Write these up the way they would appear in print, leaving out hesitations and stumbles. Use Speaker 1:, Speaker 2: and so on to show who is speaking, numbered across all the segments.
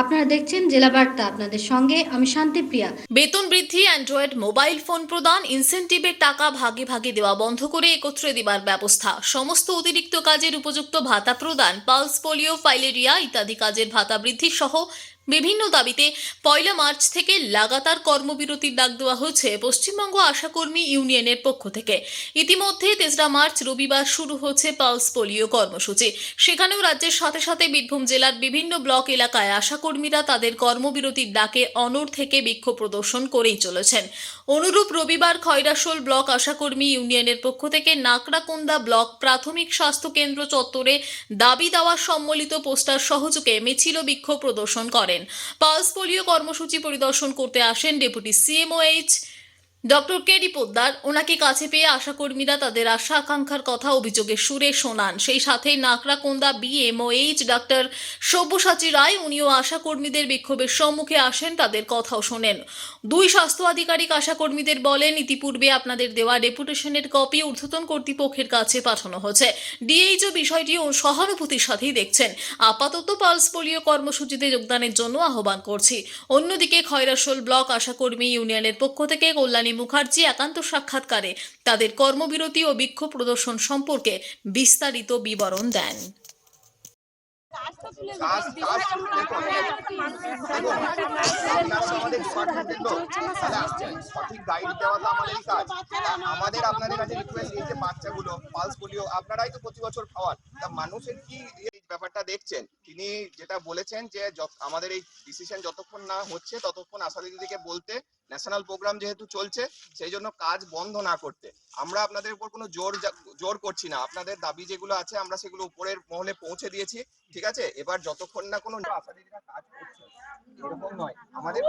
Speaker 1: আপনারা দেখছেন জেলা বার্তা, আপনাদের সঙ্গে আমি শান্তিপ্রিয়া।
Speaker 2: বেতন বৃদ্ধি, অ্যান্ড্রয়েড মোবাইল ফোন প্রদান, ইনসেন্টিভের টাকা ভাগে ভাগে দেওয়া বন্ধ করে একত্রে দেবার ব্যবস্থা, সমস্ত অতিরিক্ত কাজের উপযুক্ত ভাতা প্রদান, পালস পোলিও, ফাইলেরিয়া ইত্যাদি কাজের ভাতা বৃদ্ধি সহ বিভিন্ন দাবিতে 1 মার্চ থেকে লাগাতার কর্মবিরতির ডাক দেওয়া হয়েছে পশ্চিমবঙ্গ আশাকর্মী ইউনিয়নের পক্ষ থেকে। ইতিমধ্যে 3 মার্চ রবিবার শুরু হচ্ছে পালস পোলিও কর্মসূচি। সেখানেও রাজ্যের সাথে সাথে বীরভূম জেলার বিভিন্ন ব্লক এলাকায় আশাকর্মীরা তাদের কর্মবিরতির ডাকে অনড় থেকে বিক্ষোভ প্রদর্শন করেই চলেছেন। অনুরূপ রবিবার খয়রাশোল ব্লক আশাকর্মী ইউনিয়নের পক্ষ থেকে নাকড়াকোন্দা ব্লক প্রাথমিক স্বাস্থ্য কেন্দ্র চত্বরে দাবি দেওয়া সম্মিলিত পোস্টার সহযোগে মিছিল ও বিক্ষোভ প্রদর্শন করেন। পালস পোলিও কর্মসূচি পরিদর্শন করতে আসেন deputy CMOH doctor KD Poddar. ওনাকে কাছে পেয়ে আশাকর্মীরা তাদের আশা আকাঙ্ক্ষার কথা অভিযোগের সুরে শোনান। সেই সাথে নাকড়াকোন্দা বিএমওএইচ ডক্টর সব্যসাচী রায়, উনিও আশাকর্মীদের বিক্ষোভের সম্মুখে আসেন, তাদের কথাও শোনেন। 2 স্বাস্থ্য আধিকারিক আশাকর্মীদের বলেন, ইতিপূর্বে আপনাদের দেওয়া ডেপুটেশনের কপি ঊর্ধ্বতন কর্তৃপক্ষের কাছে পাঠানো হয়েছে। ডিএইচও বিষয়টি সহানুভূতির সাথেই দেখছেন। আপাতত পালস পোলিও কর্মসূচিতে যোগদানের জন্য আহ্বান করছি। অন্যদিকে খয়রাশোল ব্লক আশাকর্মী ইউনিয়নের পক্ষ থেকে কল্যাণী মুখার্জি একান্ত সাক্ষাৎকারে তাদের কর্মবিরতি ও বিক্ষোভ প্রদর্শন সম্পর্কে বিস্তারিত বিবরণ দেন।
Speaker 3: সঠিক গাইড দেওয়া তো আমাদেরই কাজ। আমাদের আপনাদের কাছে রিকোয়েস্ট, এই যে বাচ্চাগুলো পালস পোলিও আপনারাই তো প্রতি বছর খাওয়ান, তা মানুষের কি এই ব্যাপারটা দেখছেন? তিনি যেটা বলেছেন যে আমাদের এই ডিসিশন যতক্ষণ না হচ্ছে ততক্ষণ আশা দিদিকে বলতে, ন্যাশনাল প্রোগ্রাম যেহেতু চলছে সেই জন্য কাজ বন্ধ না করতে। আমরা আপনাদের উপর কোনো জোর করছি না। আপনাদের দাবি যেগুলো আছে আমরা সেগুলো উপরের মহলে পৌঁছে দিয়েছি, ঠিক আছে? এবার যতক্ষণ না কোনো আশা দিদিরা কাজ করছে, এরকম নয় আমাদের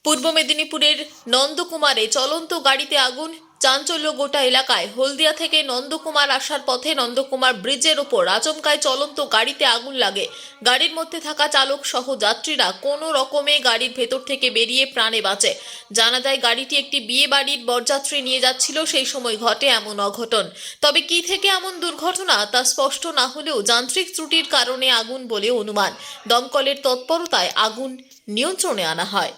Speaker 2: পূর্ব মেদিনীপুরের নন্দকুমারে চলন্ত গাড়িতে আগুন, চাঞ্চল্য গোটা এলাকায়। হলদিয়া থেকে নন্দকুমার আসার পথে নন্দকুমার ব্রিজের ওপর আচমকায় চলন্ত গাড়িতে আগুন লাগে। গাড়ির মধ্যে থাকা চালক সহ যাত্রীরা কোনো রকমে গাড়ির ভেতর থেকে বেরিয়ে প্রাণে বাঁচে। জানা যায় গাড়িটি একটি বিয়ে বাড়ির বরযাত্রী নিয়ে যাচ্ছিল, সেই সময় ঘটে এমন অঘটন। তবে কি থেকে এমন দুর্ঘটনা তা স্পষ্ট না হলেও যান্ত্রিক ত্রুটির কারণে আগুন বলে অনুমান। দমকলের তৎপরতায় আগুন নিয়ন্ত্রণে আনা হয়।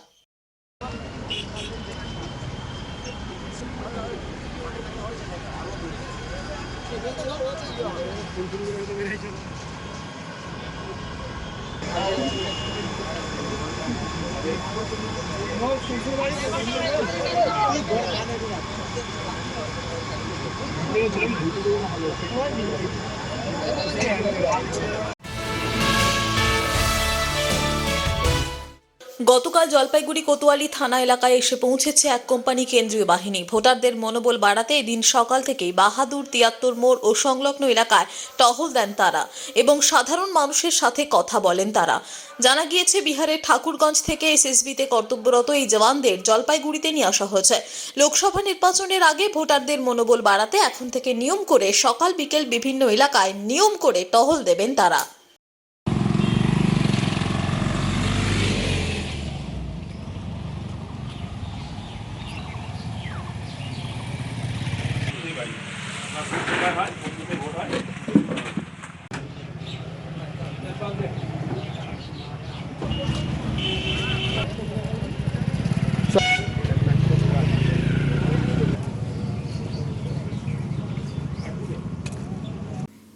Speaker 2: গতকাল জলপাইগুড়ি কোতোয়ালি থানা এলাকায় এসে পৌঁছেছে এক কোম্পানি কেন্দ্রীয় বাহিনী। ভোটারদের মনোবল বাড়াতে এদিন সকাল থেকেই বাহাদুর, তিয়াত্তর মোড় ও সংলগ্ন এলাকায় টহল দেন তারা এবং সাধারণ মানুষের সাথে কথা বলেন তারা। জানা গিয়েছে, বিহারের ঠাকুরগঞ্জ থেকে এসএসবিতে কর্তব্যরত এই জওয়ানদের জলপাইগুড়িতে নিয়ে আসা হয়েছে। লোকসভা নির্বাচনের আগে ভোটারদের মনোবল বাড়াতে এখন থেকে নিয়ম করে সকাল বিকেল বিভিন্ন এলাকায় নিয়ম করে টহল দেবেন তারা।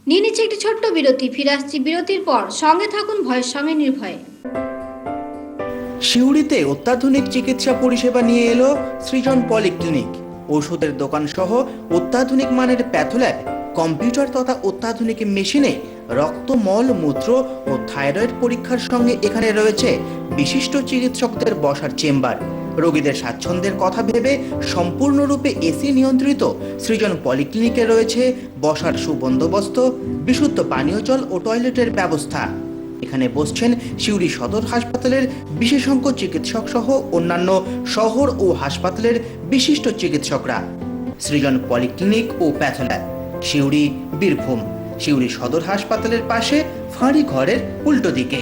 Speaker 1: নিয়ে নিচ্ছে একটি ছোট্ট বিরতি, ফিরে আসছি বিরতির পর। সঙ্গে থাকুন ভয়ের সঙ্গে নির্ভয়ে।
Speaker 4: সিউড়িতে অত্যাধুনিক চিকিৎসা পরিষেবা নিয়ে এলো সৃজন পলিক্লিনিক। ওষুধের দোকান সহ অত্যাধুনিক মানের প্যাথোল্যাব, কম্পিউটার তথা অত্যাধুনিক মেশিনে রক্ত, মল, মূত্র ও থাইরয়েড পরীক্ষার সঙ্গে এখানে রয়েছে বিশিষ্ট চিকিৎসকদের বসার চেম্বার। রোগীদের স্বাচ্ছন্দ্যের কথা ভেবে সম্পূর্ণরূপে এসি নিয়ন্ত্রিত সৃজন পলিক্লিনিকে রয়েছে বসার সুবন্দোবস্ত, বিশুদ্ধ পানীয় জল ও টয়লেটের ব্যবস্থা। এখানে বসছেন সিউড়ি সদর হাসপাতালের বিশেষজ্ঞ চিকিৎসক সহ অন্যান্য শহর ও হাসপাতালের বিশিষ্ট চিকিৎসকরা। সৃজন পলিক্লিনিক ও প্যাথোল্যাব, সিউড়ি, বীরভূম। শিউরি সদর হাসপাতালের পাশে ফাঁড়ি ঘরের উল্টো দিকে।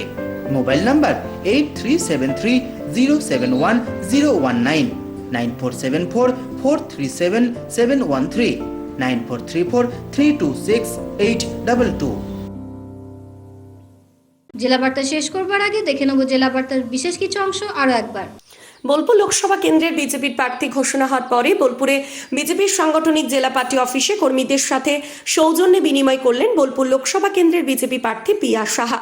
Speaker 4: Mobile number 8373071019, 9474437713, 9434326822।
Speaker 1: জেলা বার্তা শেষ করবার আগে দেখে নেব জেলা বার্তার বিশেষ কিছু অংশ আরও একবার।
Speaker 5: বোলপুর লোকসভা কেন্দ্রের বিজেপির প্রার্থী ঘোষণা হওয়ার পরে বোলপুরে বিজেপির সাংগঠনিক জেলা পার্টি অফিসে কর্মীদের সাথে সৌজন্যে বিনিময় করলেন বোলপুর লোকসভা কেন্দ্রের বিজেপি প্রার্থী প্রিয়া সাহা।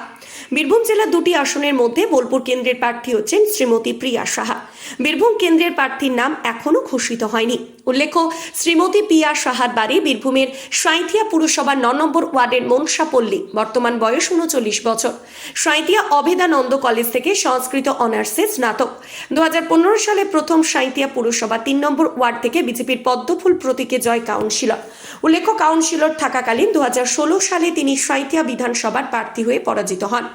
Speaker 5: বীরভূম জেলার দুটি আসনের মধ্যে বোলপুর কেন্দ্রের প্রার্থী হচ্ছেন শ্রীমতী প্রিয়া সাহা। বীরভূম কেন্দ্রের প্রার্থীর নাম এখনো ঘোষিত হয়নি। উল্লেখ্য, শ্রীমতী প্রিয়া সাহার বাড়ি বীরভূমের সাঁইথিয়া পুরসভার 9 নম্বর ওয়ার্ডের মনসাপল্লী। বর্তমান বয়স 39 বছর। সাঁইথিয়া অভেদানন্দ কলেজ থেকে সংস্কৃত অনার্সে স্নাতক। 2015 সালে প্রথম সাঁইথিয়া পুরসভা 3 নম্বর ওয়ার্ড থেকে বিজেপির পদ্মফুল প্রতীকে জয় কাউন্সিলর। উল্লেখ্য, কাউন্সিলর থাকাকালীন 2016 সালে তিনি সাঁইথিয়া বিধানসভার প্রার্থী হয়ে পরাজিত হন।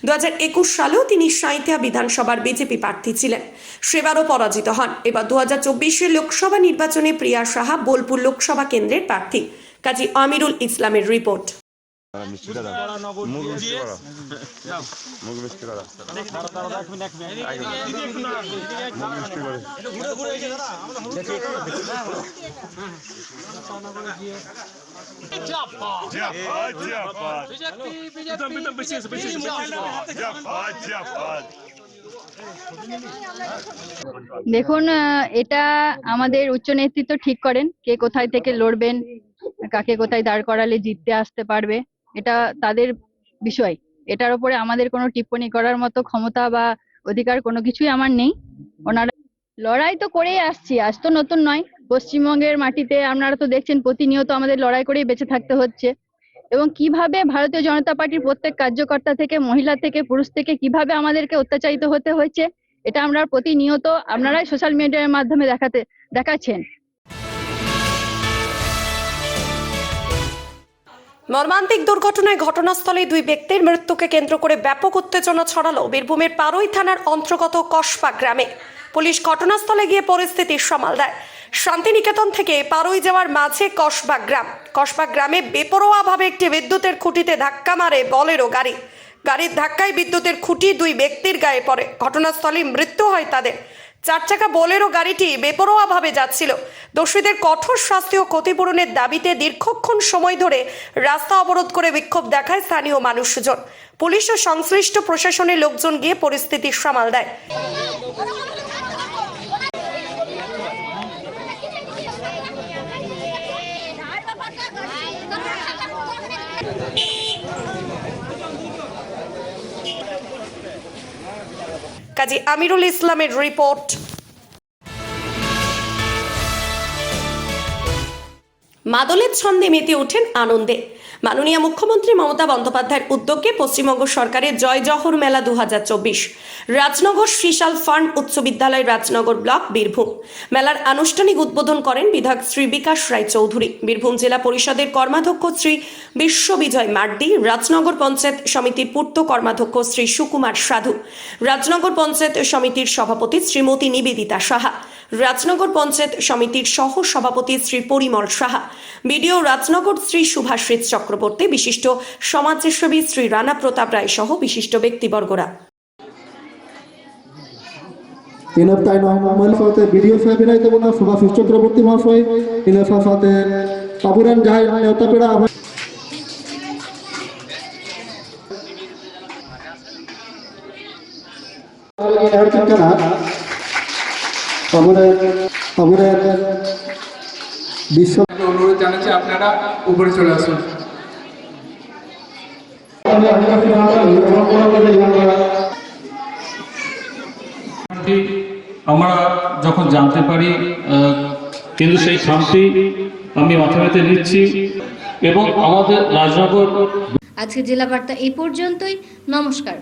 Speaker 5: 2021 সালেও তিনি সাঁইথিয়া বিধানসভার বিজেপি প্রার্থী ছিলেন, সেবারও পরাজিত হন। এবার 2024 লোকসভা নির্বাচনে প্রিয়া সাহা বোলপুর লোকসভা কেন্দ্রের প্রার্থী। কাজী আমিরুল ইসলামের রিপোর্ট।
Speaker 6: দেখুন, এটা আমাদের উচ্চ নেতৃত্ব ঠিক করেন কে কোথায় থেকে লড়বেন, কাকে কোথায় দাঁড় করালে জিততে আসতে পারবে, এটা তাদের বিষয়। এটার উপরে আমাদের কোনো টিপ্পণী করার মতো ক্ষমতা বা অধিকার কোনো কিছুই আমার নেই। ওনারা লড়াই তো করেই আসছি, আজ তো নতুন নয়। পশ্চিমবঙ্গের মাটিতে আপনারা তো দেখছেন প্রতিনিয়ত আমাদের লড়াই করেই বেঁচে থাকতে হচ্ছে, এবং কিভাবে ভারতীয় জনতা পার্টির প্রত্যেক কার্যকর্তা থেকে, মহিলা থেকে, পুরুষ থেকে কিভাবে আমাদেরকে অত্যাচারিত হতে হচ্ছে, এটা আমরা প্রতিনিয়ত আপনারাই সোশ্যাল মিডিয়ার মাধ্যমে দেখাচ্ছেন।
Speaker 5: মর্মান্তিক দুর্ঘটনায় ঘটনাস্থলে 2 ব্যক্তির মৃত্যুকে কেন্দ্র করে ব্যাপক উত্তেজনা ছড়ালো বীরভূমের পারুই থানার অন্তর্গত কসবা গ্রামে। পুলিশ ঘটনাস্থলে গিয়ে পরিস্থিতি সামাল দেয়। শান্তিনিকেতন থেকে পারুই যাওয়ার মাঝে কসবা গ্রামে বেপরোয়াভাবে একটি বিদ্যুতের খুঁটিতে ধাক্কা মারে বলেরো গাড়ি। গাড়ির ধাক্কায় বিদ্যুতের খুঁটি 2 ব্যক্তির গায়ে পড়ে। ঘটনাস্থলে মৃত্যু হয় তাদের। 4 চাকা বোলেরো গাড়িটি বেপরোয়াভাবে যাচ্ছিল। দোষীদের কঠোর শাস্তি ও ক্ষতিপূরণের দাবিতে দীর্ঘক্ষণ সময় ধরে রাস্তা অবরোধ করে বিক্ষোভ দেখায় স্থানীয় মানুষজন। পুলিশ ও সংশ্লিষ্ট প্রশাসনের লোকজন গিয়ে পরিস্থিতি সামাল দেয়। কাজী আমিরুল ইসলামের রিপোর্ট। মাদলের ছন্দে মেতে ওঠেন আনন্দে। মাননীয় মুখ্যমন্ত্রী মমতা বন্দ্যোপাধ্যায়ের উদ্যোগে পশ্চিমবঙ্গ সরকারের জয় জহর মেলা 2024 রাজনগর শ্রীশাল ফার্ম উচ্চ বিদ্যালয়, রাজনগর ব্লক, বীরভূম। মেলার আনুষ্ঠানিক উদ্বোধন করেন বিধায়ক শ্রী বিকাশ রায় চৌধুরী। বীরভূম জেলা পরিষদের কর্মাধ্যক্ষ শ্রী বিশ্ববিজয় মার্ডি, রাজনগর পঞ্চায়েত সমিতির পূর্ত কর্মাধ্যক্ষ শ্রী সুকুমার সাধু, রাজনগর পঞ্চায়েত সমিতির সভাপতি শ্রীমতী নিবেদিতা সাহা, রাজনগর পঞ্চায়েত সমিতির সহ সভাপতি শ্রী পরিমল সাহা, বিডিও রাজনগর শ্রী সুভাষিত চক্রবর্তী, বিশিষ্ট সমাজসেবী শ্রী রানা প্রতাপ রায় সহ বিশিষ্ট ব্যক্তিবর্গরা।
Speaker 7: বিডিও সাহেব সুভাষিত চক্রবর্তী মহাশয়, সাথে বাবুরান জাহাই নেতাপেড়া
Speaker 8: অনুরোধ জানাচ্ছি আপনারা উপরে চলে আসুন।
Speaker 9: আমরা যখন জানতে পারি, কিন্তু সেই খামটি আমি মাথা ব্যথা নিচ্ছি এবং আমাদের রাজনগর।
Speaker 1: আজকে জেলা বার্তা এই পর্যন্তই। নমস্কার।